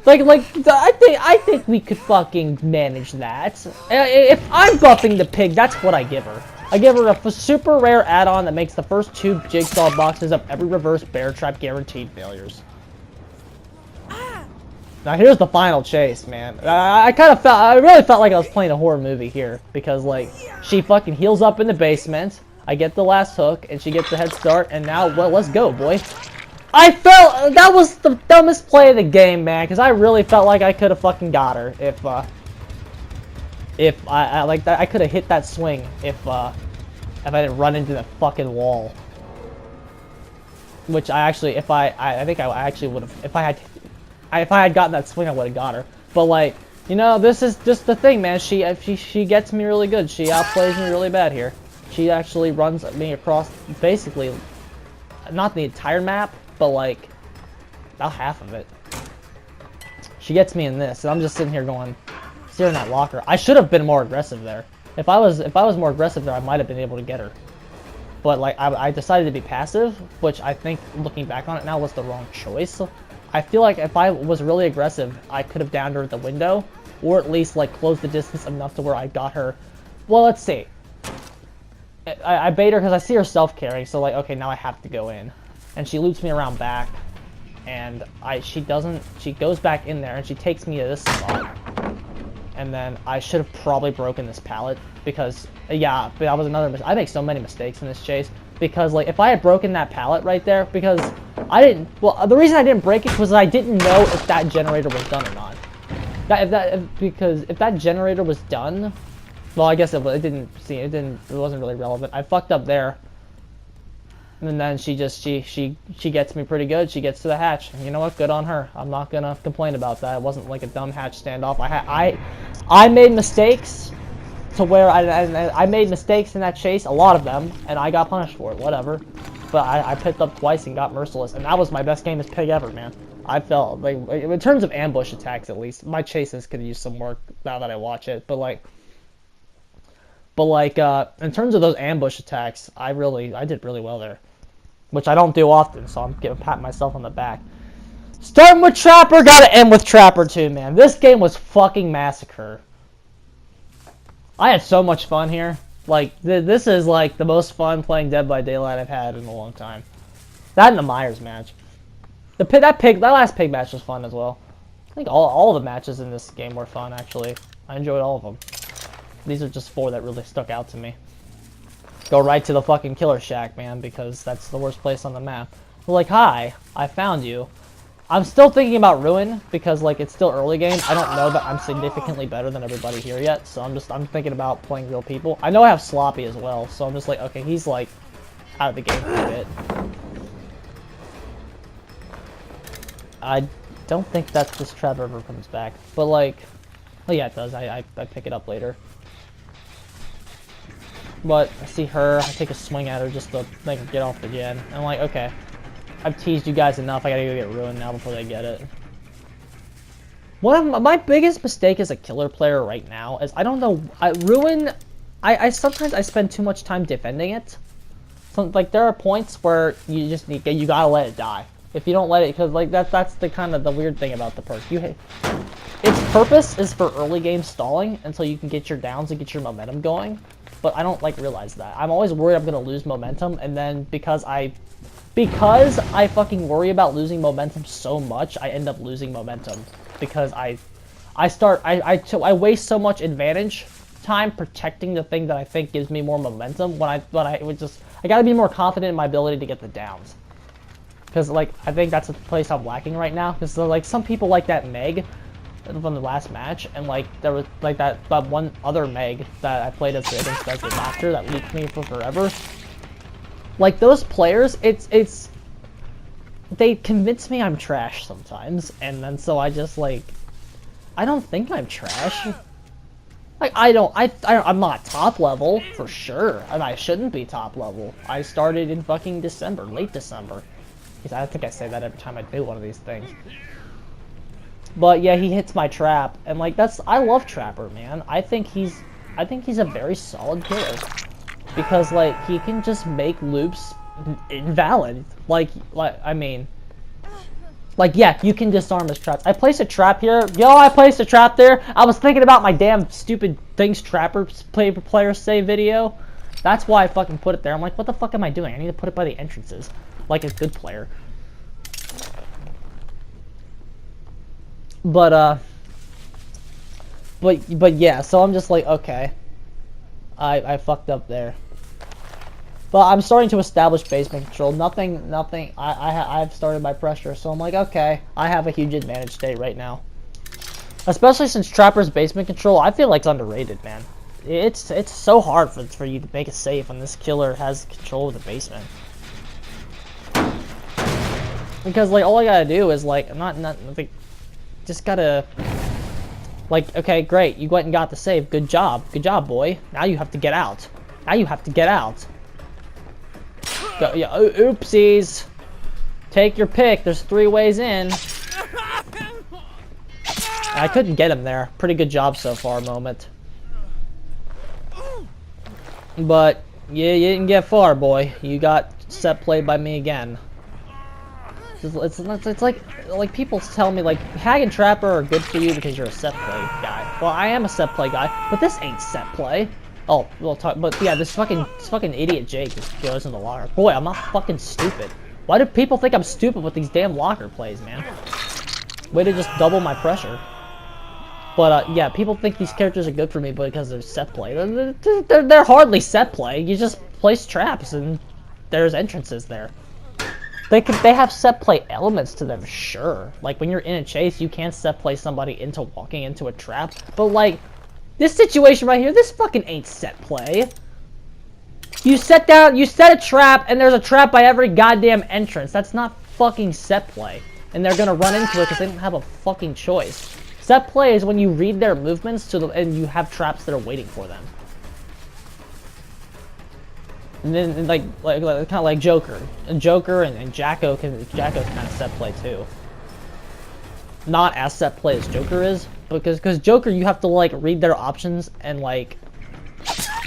I think we could fucking manage that. If I'm buffing the pig, that's what I give her. I give her a super rare add-on that makes the first 2 jigsaw boxes of every reverse bear trap guaranteed failures. Now here's the final chase, man. I really felt like I was playing a horror movie here because like she fucking heals up in the basement. I get the last hook and she gets the head start, and now well, let's go, boy. I felt that was the dumbest play of the game, man, because I really felt like I could have fucking got her if I like that. I could have hit that swing if I didn't run into the fucking wall. Which I actually, I think I actually would have, if I had gotten that swing, I would have got her. But like, you know, this is just the thing, man. She gets me really good. She outplays me really bad here. She actually runs me across basically, not the entire map, but like about half of it. She gets me in this, and I'm just sitting here going, staring at that locker. I should have been more aggressive there. If I was more aggressive there, I might have been able to get her. But like I decided to be passive, which I think looking back on it now was the wrong choice. I feel like if I was really aggressive, I could have downed her at the window, or at least like closed the distance enough to where I got her. Well, let's see. I bait her because I see her self-carrying, so like, okay, now I have to go in. And she loops me around back, and she goes back in there, and she takes me to this spot. And then I should have probably broken this pallet, because, yeah, that was another mistake. I make so many mistakes in this chase, because like, if I had broken that pallet right there, because I didn't, well, the reason I didn't break it was I didn't know if that generator was done or not. Because if that generator was done, well, I guess it wasn't really relevant. I fucked up there. And then she gets me pretty good. She gets to the hatch. And you know what? Good on her. I'm not gonna complain about that. It wasn't like a dumb hatch standoff. I made mistakes to where I made mistakes in that chase, a lot of them, and I got punished for it, whatever. But I picked up twice and got merciless, and that was my best game as pig ever, man. I felt like, in terms of ambush attacks at least, my chases could use some work now that I watch it, but in terms of those ambush attacks, I did really well there. Which I don't do often, so I'm patting myself on the back. Starting with Trapper, gotta end with Trapper too, man. This game was fucking massacre. I had so much fun here. Like, this is like the most fun playing Dead by Daylight I've had in a long time. That and the Myers match. That last pig match was fun as well. I think all of the matches in this game were fun, actually. I enjoyed all of them. These are just 4 that really stuck out to me. Go right to the fucking killer shack, man, because that's the worst place on the map. We're like, hi, I found you. I'm still thinking about Ruin, because like it's still early game. I don't know that I'm significantly better than everybody here yet, so I'm thinking about playing real people. I know I have Sloppy as well, so I'm just like, okay, he's like out of the game for a bit. I don't think that this trap ever comes back, but like, oh yeah, it does. I pick it up later. But I see her, I take a swing at her just to make her get off the gen. I'm like, okay, I've teased you guys enough, I gotta go get Ruin now before they get it. One of my biggest mistake as a killer player right now is, I don't know, Ruin, sometimes I spend too much time defending it. So, like, there are points where you just you gotta let it die. If you don't let it, because like that's the kind of the weird thing about the perk. Its purpose is for early game stalling until you can get your downs and get your momentum going. But I don't like realize that. I'm always worried I'm gonna lose momentum, and then because I fucking worry about losing momentum so much, I end up losing momentum because I waste so much advantage time protecting the thing that I think gives me more momentum when I gotta be more confident in my ability to get the downs. Because like I think that's the place I'm lacking right now. Because like some people like that Meg from the last match, and like there was like that one other Meg that I played against as the doctor that leaked me for forever. Like those players, they convince me I'm trash sometimes, and then so I just like, I don't think I'm trash. Like I'm not top level for sure, and I shouldn't be top level. I started in fucking December, late December. I think I say that every time I do one of these things. But yeah, he hits my trap, and like I love Trapper, man. I think he's a very solid killer because like he can just make loops invalid. Like I mean, Like, yeah, you can disarm his traps. I placed a trap here. Yo, I placed a trap there. I was thinking about my damn stupid Things Trapper player save video. That's why I fucking put it there. I'm like, what the fuck am I doing? I need to put it by the entrances. Like a good player. But yeah, so I'm just like, okay. I fucked up there. But I'm starting to establish basement control. Nothing. I've started my pressure, so I'm like, okay, I have a huge advantage state right now. Especially since Trapper's basement control, I feel like it's underrated, man. It's so hard for you to make a save when this killer has control of the basement. Because like all I gotta do is like like, just gotta like, okay, great, you went and got the save. Good job, boy. Now you have to get out. Now you have to get out. Go, yeah, oopsies. Take your pick. There's 3 ways in. I couldn't get him there. Pretty good job so far, moment. But yeah, you didn't get far, boy. You got set played by me again. It's like people tell me like Hag and Trapper are good for you because you're a set play guy. Well, I am a set play guy, but this ain't set play. Oh, we'll talk, but yeah, this fucking idiot Jake just goes in the locker. Boy, I'm not fucking stupid. Why do people think I'm stupid with these damn locker plays, man? Way to just double my pressure. But yeah, people think these characters are good for me because they're set play. They're hardly set play. You just place traps and there's entrances there. They have set play elements to them, sure. Like when you're in a chase, you can set play somebody into walking into a trap, but like. This situation right here, this fucking ain't set play. You set a trap, and there's a trap by every goddamn entrance. That's not fucking set play. And they're gonna run into it because they don't have a fucking choice. Set play is when you read their movements and you have traps that are waiting for them. And then like kind of like Joker. And Joker and Jacko's kind of set play too. Not as set play as Joker is. Because Joker, you have to like read their options and like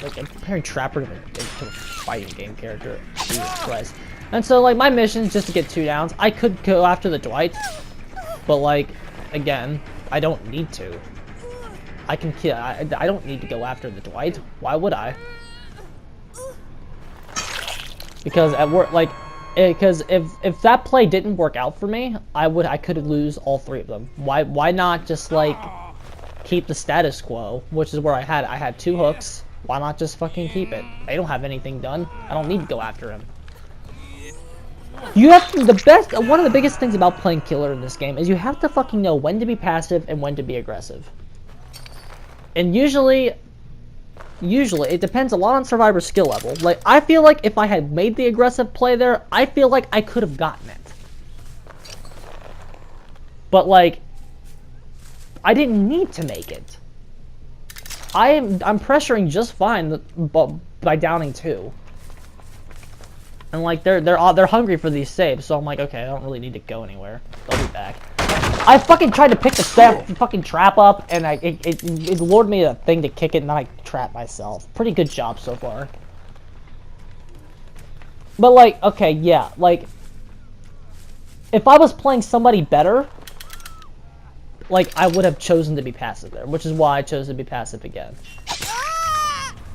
I'm comparing Trapper to a fighting game character. Jesus Christ. And so like my mission is just to get 2 downs. I could go after the Dwight, but like again, I don't need to. I can kill. I don't need to go after the Dwight. Why would I? Because at work, like. Because if that play didn't work out for me, I could lose all 3 of them. Why not just like keep the status quo, which is where I had 2 hooks. Why not just fucking keep it? They don't have anything done. I don't need to go after him. You have to, one of the biggest things about playing killer in this game is you have to fucking know when to be passive and when to be aggressive. And usually it depends a lot on Survivor's skill level. Like, I feel like if I had made the aggressive play there, I feel like I could have gotten it. But, like, I didn't need to make it. I'm pressuring just fine by downing 2. And, like, they're hungry for these saves, so I'm like, okay, I don't really need to go anywhere. They'll be back. I fucking tried to pick the fucking trap up, and it lured me a thing to kick it, and then I trapped myself. Pretty good job so far. But like, okay, yeah, like, if I was playing somebody better, like, I would have chosen to be passive there, which is why I chose to be passive again.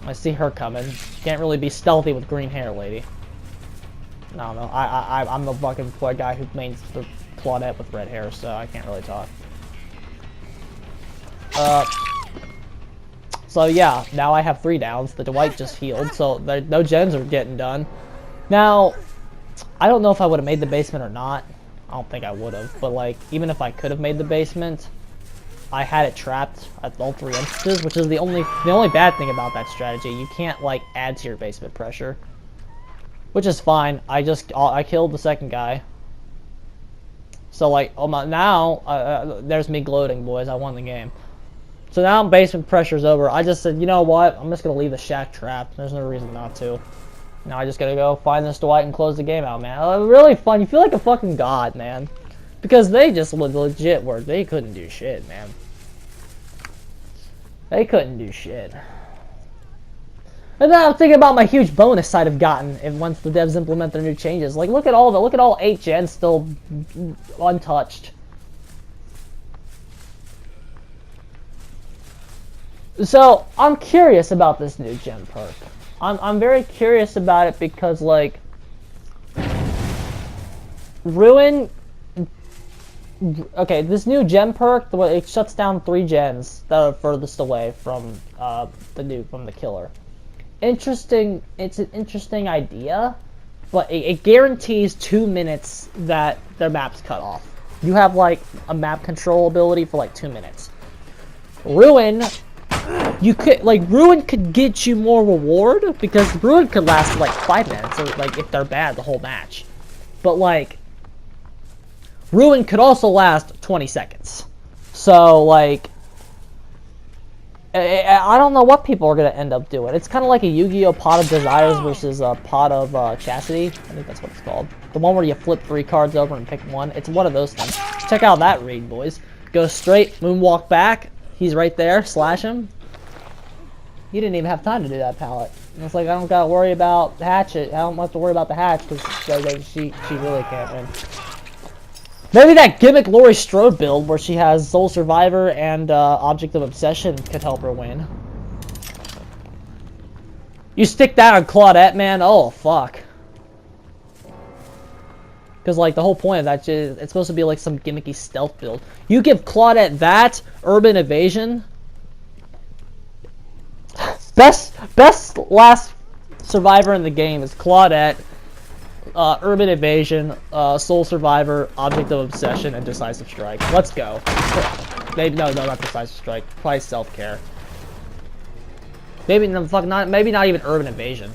I see her coming. Can't really be stealthy with green hair, lady. No, I'm the fucking poor guy who mains the Claudette with red hair, so I can't really talk. So yeah, now I have 3 downs. The Dwight just healed, so no gens are getting done. Now, I don't know if I would have made the basement or not. I don't think I would have, but like, even if I could have made the basement, I had it trapped at all 3 entrances, which is the only bad thing about that strategy. You can't like add to your basement pressure, which is fine. I killed the second guy. So like, now there's me gloating, boys. I won the game. So now basement pressure's over. I just said, you know what? I'm just gonna leave the shack trapped. There's no reason not to. Now I just gotta go find this Dwight and close the game out, man. Really fun. You feel like a fucking god, man. Because they just legit were. They couldn't do shit, man. They couldn't do shit. And then I'm thinking about my huge bonus I'd have gotten if once the devs implement their new changes. Like, look at all 8 gens still untouched. So I'm curious about this new gem perk. I'm very curious about it because, like, Ruin. Okay, this new gem perk, it shuts down 3 gens that are furthest away from the killer. Interesting. It's an interesting idea, but it guarantees 2 minutes that their map's cut off. You have like a map control ability for like 2 minutes. Ruin, Ruin could get you more reward because Ruin could last like 5 minutes, or like if they're bad, the whole match. But like, Ruin could also last 20 seconds. So like, I don't know what people are going to end up doing. It's kind of like a Yu-Gi-Oh! Pot of Desires versus a Pot of Chastity. I think that's what it's called. The one where you flip 3 cards over and pick one. It's one of those things. Check out that read, boys. Go straight, moonwalk back. He's right there. Slash him. You didn't even have time to do that pallet. And it's like, I don't got to worry about the hatchet. I don't have to worry about the hatch because she really can't win. Maybe that gimmick Laurie Strode build where she has Soul Survivor and Object of Obsession could help her win. You stick that on Claudette, man. Oh, fuck. Because, like, the whole point of that is it's supposed to be, like, some gimmicky stealth build. You give Claudette that, Urban Evasion. Best last survivor in the game is Claudette. Urban Evasion, Soul Survivor, Object of Obsession, and Decisive Strike. Let's go. Maybe no, not Decisive Strike. Probably Self-Care. Maybe not even Urban Evasion.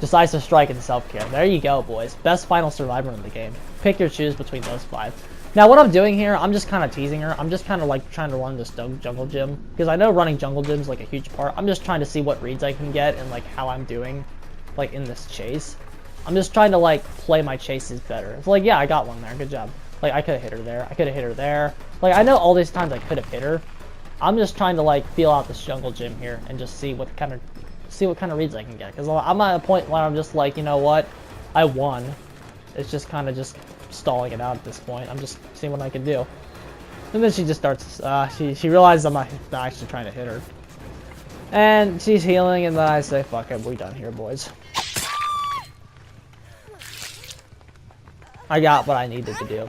Decisive Strike and Self-Care. There you go, boys. Best final survivor in the game. Pick your choose between those 5. Now, what I'm doing here, I'm just kind of teasing her. I'm just kind of like trying to run this jungle gym because I know running jungle gym is like a huge part. I'm just trying to see what reads I can get and like how I'm doing, like in this chase. I'm just trying to, like, play my chases better. It's like, yeah, I got one there. Good job. Like, I could have hit her there. I could have hit her there. Like, I know all these times I could have hit her. I'm just trying to, like, feel out this jungle gym here and just see what kind of reads I can get. Because I'm at a point where I'm just like, you know what? I won. It's just kind of just stalling it out at this point. I'm just seeing what I can do. And then she just starts, she realizes I'm not actually trying to hit her. And she's healing, and then I say, fuck it, we done here, boys. I got what I needed to do.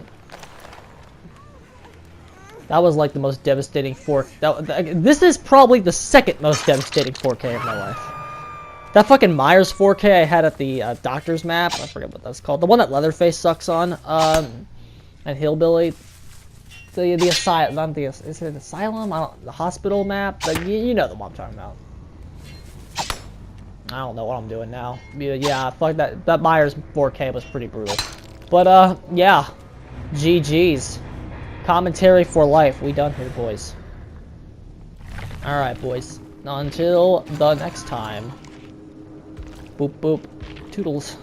That was like the most devastating this is probably the second most devastating 4K of my life. That fucking Myers 4K I had at the doctor's map, I forget what that's called. The one that Leatherface sucks on, and Hillbilly. The asylum, not the, is it an asylum? The hospital map? Like, you know the one I'm talking about. I don't know what I'm doing now. Yeah, fuck that Myers 4K was pretty brutal. But, yeah. GG's. Commentary for life. We done here, boys. Alright, boys. Until the next time. Boop, boop. Toodles.